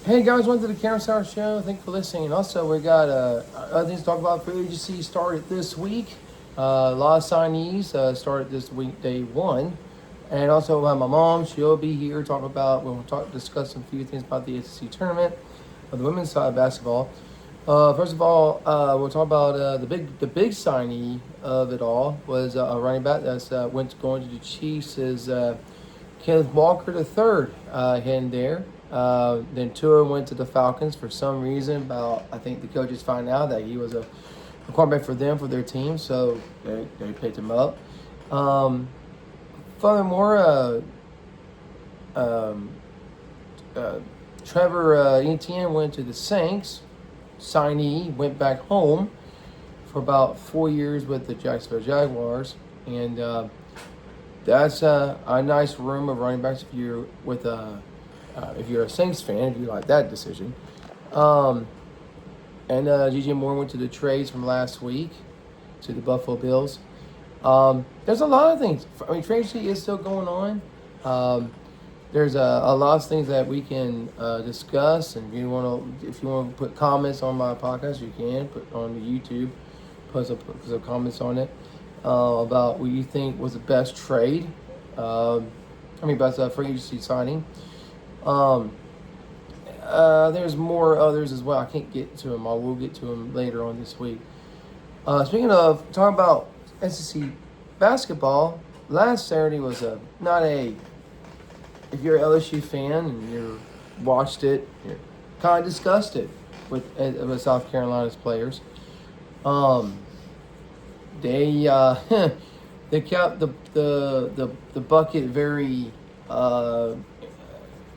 Hey guys, welcome to the Karen Sauer Show. Thanks for listening. Also, we got other things to talk about. Free agency started this week. A lot of signees started this week, day one. And also, my mom, she'll be here talking about, discuss a few things about the SEC tournament on the women's side of basketball. First of all, we'll talk about the big signee of it all was a running back that's going to the Chiefs is Kenneth Walker the third in there. Then Tua went to the Falcons for some reason. About I think the coaches find out that he was a quarterback for them for their team, so they picked him up. Um, Furthermore, um, uh, Trevor Etienne went to the Saints. Signee went back home for about 4 years with the Jacksonville Jaguars, and that's a nice room of running backs if you're a Saints fan, if you like that decision. Um, and DJ Moore went to the trades from last week to the Buffalo Bills. There's a lot of things. I mean, trade sheet is still going on. There's a lot of things that we can discuss, and if you want to put comments on my podcast, you can put on the YouTube, put some comments on it about what you think was the best trade. Best free agency signing. Um, there's more others as well. I can't get to them. I will get to them later on this week. Speaking of talking about SEC basketball, last Saturday was if you're an LSU fan and you watched it, you're kind of disgusted with South Carolina's players. Um, they they kept the bucket very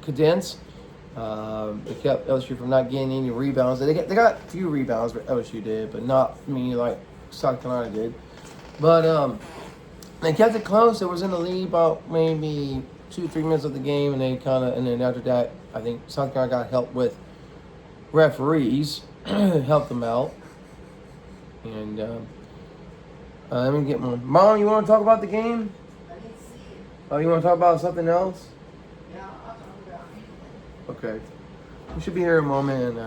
condensed. They kept LSU from not getting any rebounds. They got a few rebounds, but LSU did, but not many like South Carolina did. But they kept it close. It was in the lead about maybe 2-3 minutes of the game, and then after that, I think South Carolina got help with referees, helped them out. And let me get one. Mom, you want to talk about the game? I didn't see it. Oh, you want to talk about something else? Yeah, I'll talk about anything. Okay. We should be here in a moment.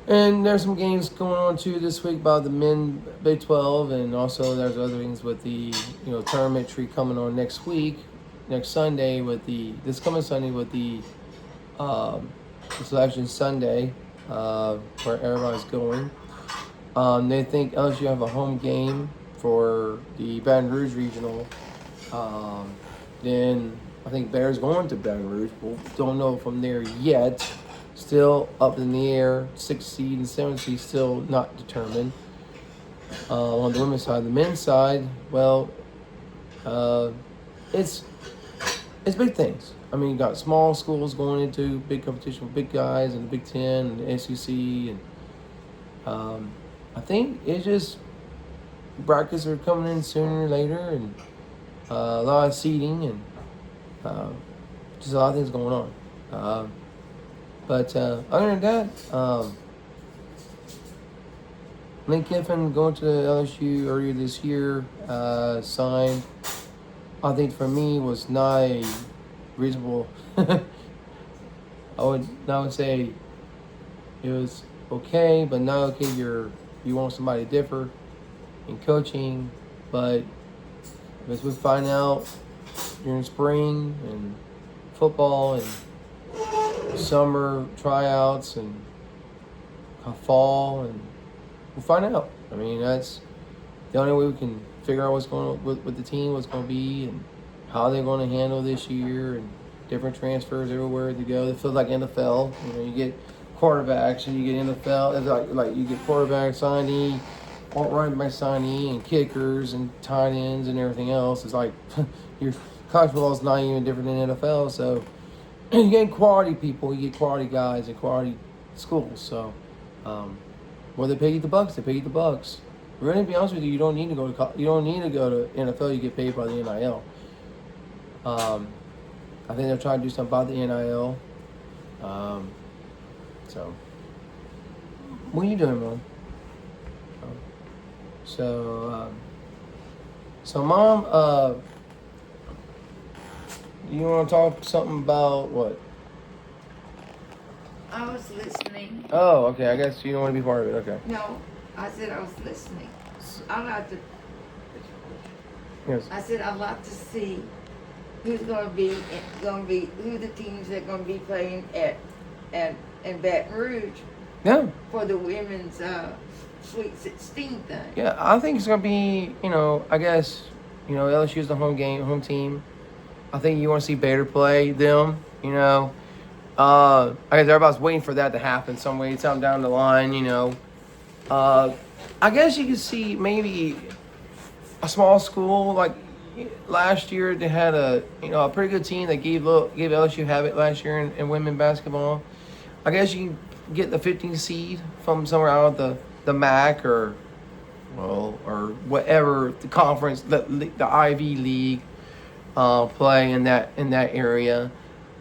And there's some games going on too this week about the men Big 12, and also there's other things with the tournament tree coming on next Sunday with this coming Sunday with the selection Sunday where everybody's going. They think LSU have a home game for the Baton Rouge regional. Then I think Bears going to Baton Rouge. We don't know from there yet. Still up in the air. 6th seed and 7th seed still not determined. On the women's side, the men's side, well, it's big things. I mean, you got small schools going into big competition with big guys and the Big Ten and the SEC, and I think it's just brackets are coming in sooner or later, and a lot of seeding and just a lot of things going on. But other than that, Lane Kiffin going to LSU earlier this year, signed. I think for me was not a reasonable. I would say it was okay, but not okay. You want somebody to differ in coaching, but as we find out during spring and football and summer tryouts and fall, and we'll find out. I mean, that's the only way we can figure out what's going on with the team, what's going to be, and how they're going to handle this year, and different transfers everywhere they go. It feels like NFL. You get quarterbacks and you get NFL. It's like you get quarterback signee, running back signee, and kickers and tight ends and everything else. It's like your college football is not even different than NFL. So you get quality people, you get quality guys and quality schools. So where they pay you the bucks, they pay you the bucks. Really, to be honest with you, you don't need to go to NFL. You get paid by the NIL. I think they're trying to do something about the NIL. So, what are you doing, Mom? So, Mom, you want to talk something about what? I was listening. Oh, okay. I guess you don't want to be part of it. Okay. No, I said I was listening. I like to. Yes. I said I'd like to see who's gonna be who the teams that gonna be playing at in Baton Rouge Yeah. for the women's Sweet 16 thing. Yeah. I think it's gonna be. I guess. LSU's the home team. I think you want to see Bader play them. I guess everybody's waiting for that to happen some way, some down the line. I guess you could see maybe a small school like last year. They had a pretty good team that gave LSU habit last year in women basketball. I guess you can get the 15th seed from somewhere out of the MAC or whatever the conference, the Ivy League, play in that area,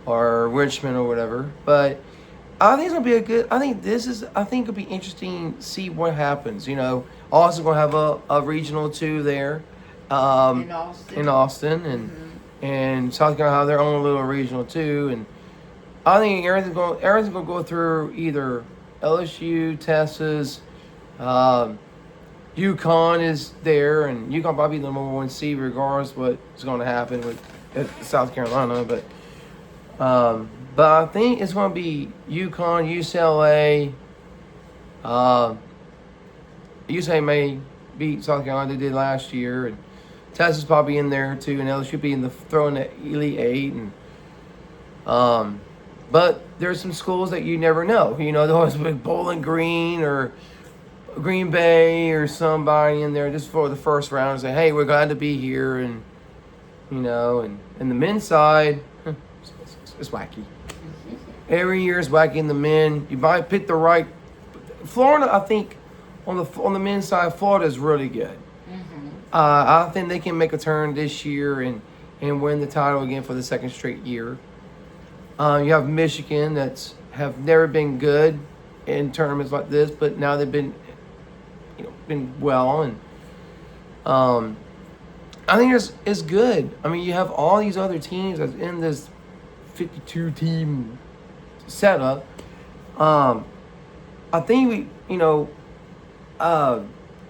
or Richmond or whatever. But I think it's gonna be I think it'll be interesting to see what happens. Also gonna have a regional too there, In Austin. and South Carolina have their own little regional too. And I think everything's gonna go through either LSU, Texas, UConn is there, and UConn probably the number one seed regardless what's going to happen with South Carolina. But I think it's going to be UConn, UCLA. UCLA may beat South Carolina. They did last year, and Texas probably in there too, and LSU be throwing the Elite Eight. And but there's some schools that you never know. There's like Bowling Green or Green Bay or somebody in there just for the first round and say, hey, we're glad to be here. And and the men's side, it's wacky. Every year is wacky in the men. You might pick the right. Florida, I think, on the men's side, Florida is really good. I think they can make a turn this year and win the title again for the second straight year. You have Michigan have never been good in tournaments like this, but now they've been well, and I think it's good. I mean, you have all these other teams that's in this 52 team setup. I think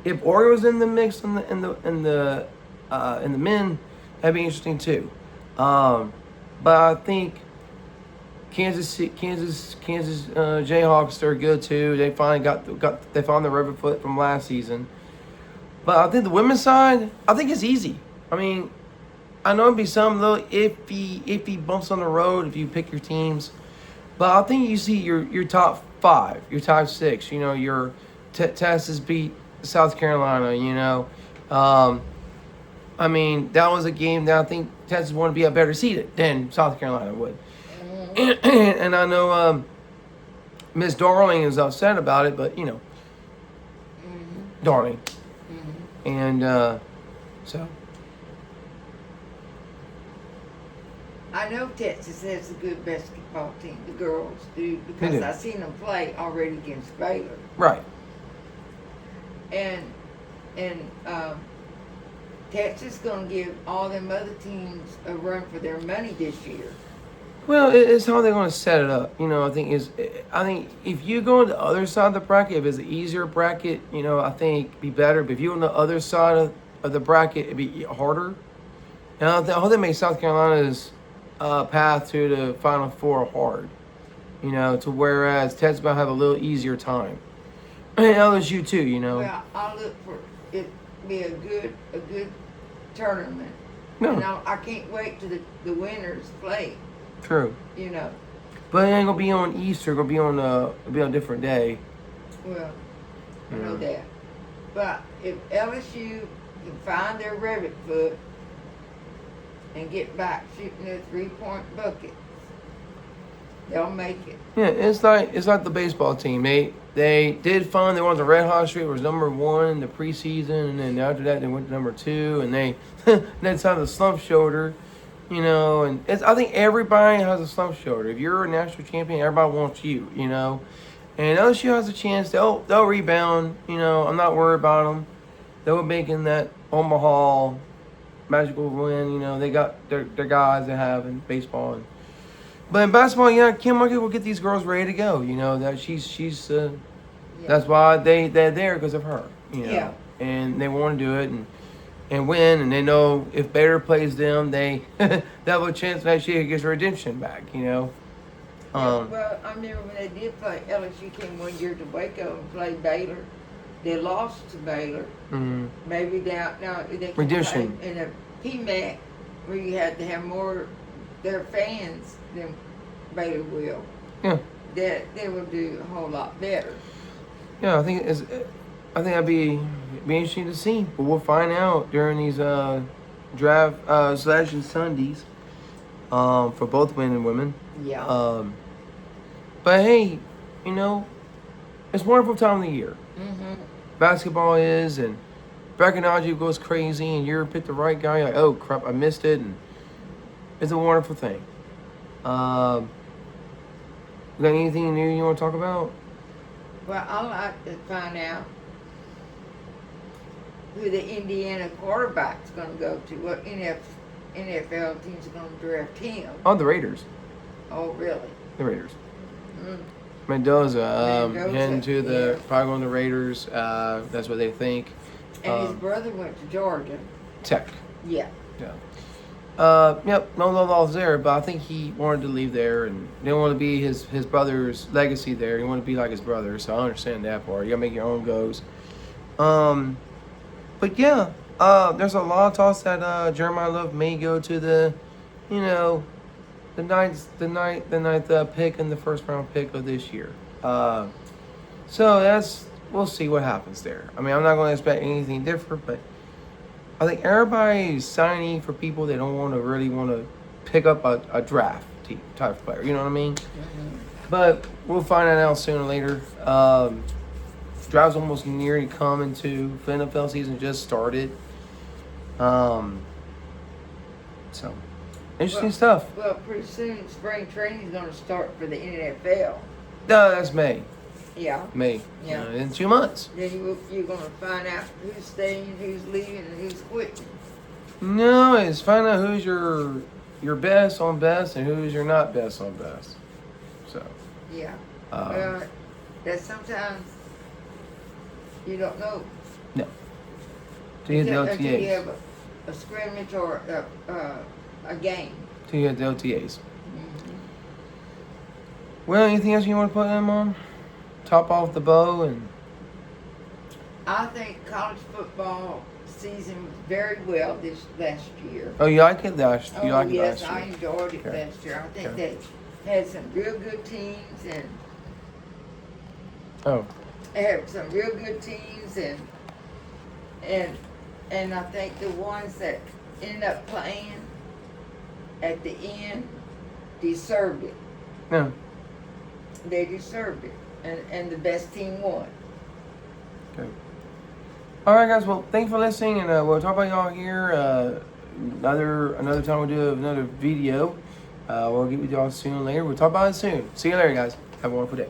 if Orioles in the mix in the men, that'd be interesting too. But I think Kansas Jayhawks, they're good too. They finally they found the rubber foot from last season. But I think the women's side, I think it's easy. I mean, I know it'd be some little iffy bumps on the road if you pick your teams, but I think you see your top five, your top six. Your Texas beat South Carolina. I mean, that was a game that I think Texas wanted to be a better seeded than South Carolina would. And I know Miss Darling is upset about it, but Darling. And so. I know Texas has a good basketball team, the girls do, because I seen them play already against Baylor. Right. And Texas gonna give all them other teams a run for their money this year. Well, it's how they're going to set it up. I think if you go on the other side of the bracket, if it's an easier bracket, I think it'd be better. But if you're on the other side of the bracket, it'd be harder. And I hope they make South Carolina's path to the Final Four hard. To whereas Texas might have a little easier time. And LSU too. Well, I'll look for it to be a good tournament. No. And I can't wait till the winners play. True. But it ain't gonna be on Easter. It'll be on a different day. Well, I know that. But if LSU can find their rabbit foot and get back shooting their 3-point buckets, they'll make it. Yeah, it's like the baseball team. They did fun. They went to Red Hot Street, was number 1 in the preseason, and then after that they went to number 2, and they decided to slump shoulder. And I think everybody has a slump shoulder. If you're a national champion, everybody wants you. And LSU has a chance. They'll rebound. I'm not worried about them. They were making that Omaha magical win. They got their guys they have in baseball, and But in basketball, yeah, Kim Mulkey will get these girls ready to go. You know that she's that's why they're there because of her. You know, Yeah. and they want to do it and win, and they know if Baylor plays them, they have a chance that she gets her redemption back. You know. Well, I remember when they did play, LSU came one year to Waco and played Baylor. They lost to Baylor. Mm-hmm. Maybe down now they can Redemption. play in a PMAC where you had to have more their fans than Baylor will. Yeah. That they will do a whole lot better. Yeah, I think that'd be interesting to see, but we'll find out during these draft selection Sundays for both men and women. Yeah. But hey, you know, it's a wonderful time of the year. Mm-hmm. Basketball is, and Brackenogy goes crazy, and you pick the right guy. You're like, oh crap, I missed it, and it's a wonderful thing. You got anything new you want to talk about? Well, I'd like to find out who the Indiana quarterback's going to go to. What NFL team's going to draft him? Oh, the Raiders. Oh, really? The Raiders. Mm. Mendoza, Mendoza, heading to the yeah. probably going to the Raiders. That's what they think. And his brother went to Georgia. Tech. Yeah. Yeah. Yep. No loss there, but I think he wanted to leave there and didn't want to be his brother's legacy there. He wanted to be like his brother, so I understand that part. You gotta make your own goals. But yeah, there's a lot of talks that Jeremiah Love may go to the, you know, the ninth pick and the first round pick of this year. So we'll see what happens there. I mean, I'm not going to expect anything different, but I think everybody's signing for people they don't really want to pick up a draft team type of player. You know what I mean? Mm-hmm. But we'll find that out sooner or later. Draft's almost nearly coming to. The NFL season just started. So interesting stuff. Well, pretty soon spring training's going to start for the NFL. No, that's May. Yeah. May. Yeah. In 2 months. Then you're going to find out who's staying, who's leaving, and who's quitting. No, it's find out who's your best on best and who's your not best on best. So. Yeah. Well, that sometimes you don't know. No. To get the Until you OTAs. have a scrimmage or a game. To get the OTAs. Mm-hmm. Well, anything else you want to put in, Mom? Top off the bow and. I think college football season was very well this last year. Oh, you like it last? You Oh, like it yes, last I year? enjoyed it Okay. last year. I think Okay. they had some real good teams and Oh. they had some real good teams and I think the ones that ended up playing at the end deserved it. No. They deserved it, and the best team won. Okay. All right, guys. Well, thanks for listening, and we'll talk about y'all here. Another time we'll do another video. We'll get with y'all soon later. We'll talk about it soon. See you later, guys. Have a wonderful day.